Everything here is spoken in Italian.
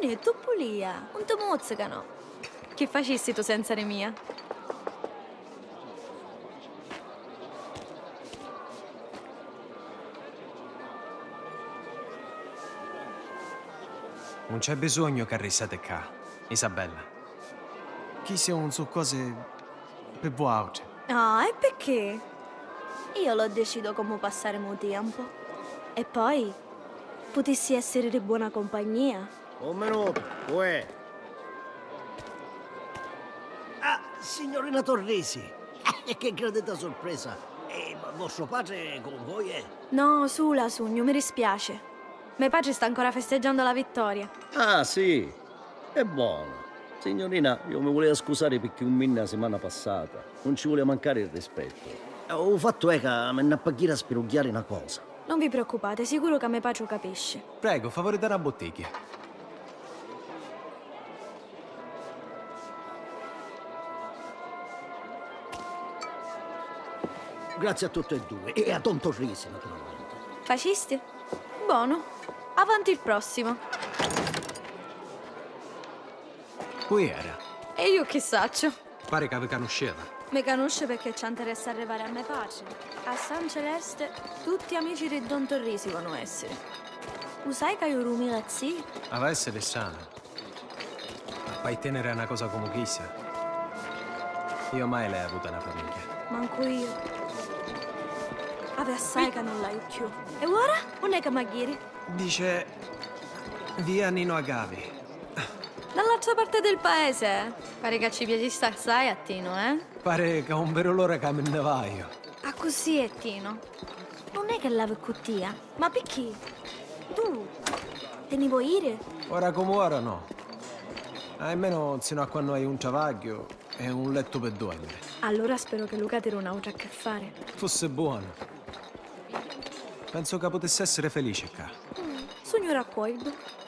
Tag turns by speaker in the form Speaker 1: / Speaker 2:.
Speaker 1: è tu pulia, non ti mozzicano. Che facessi tu senza le mia?
Speaker 2: Non c'è bisogno che restate qua, Isabella. Qui siamo su cose per voi altri.
Speaker 1: Ah, e perché? Io lo decido come passare il tempo. E poi, potessi essere di buona compagnia.
Speaker 3: Un minuto, uè. Ah, signorina Torresi. Che gradita sorpresa. Vostro padre con voi è?
Speaker 1: No, Sula, Sugno, mi dispiace. Mio padre sta ancora festeggiando la vittoria.
Speaker 3: Ah, sì. È buono. Signorina, io mi volevo scusare perché un minna la settimana passata. Non ci vuole mancare il rispetto. Il fatto è che mi hanno a spirugliare una cosa.
Speaker 1: Non vi preoccupate, sicuro che mio padre capisce.
Speaker 2: Prego, favore da una bottiglia.
Speaker 3: Grazie a tutte e due. E a Don Torresi, naturalmente.
Speaker 1: Fascisti? Buono. Avanti il prossimo.
Speaker 2: Qui era.
Speaker 1: E io che saccio?
Speaker 2: Pare che vi conosceva.
Speaker 1: Mi conosce perché ci interessa arrivare a mia pace. A San Celeste tutti amici di Don Torrisi devono essere. Lo sai che io rumi la zia?
Speaker 2: Ma essere sano. Ma poi tenere una cosa come chissà. Io mai l'ho avuta una famiglia.
Speaker 1: Manco io. Ave assai che non l'hai più. E ora? Non è che maghieri?
Speaker 2: Dice... via Nino Agavi.
Speaker 1: Dall'altra parte del paese. Pare che ci piacesse assai a Tino, eh?
Speaker 2: Pare che un vero l'ora che me ne vaio.
Speaker 1: Ah, così è Tino. Non è che lave cottia, ma perché? Tu te ne vuoi ir?
Speaker 2: Ora come ora no. Almeno sino a quando hai un travaglio e un letto per dormire.
Speaker 1: Allora spero che Luca te non ha a che fare.
Speaker 2: Fosse buono. Penso che potesse essere felice qua.
Speaker 1: Sogno raccolto.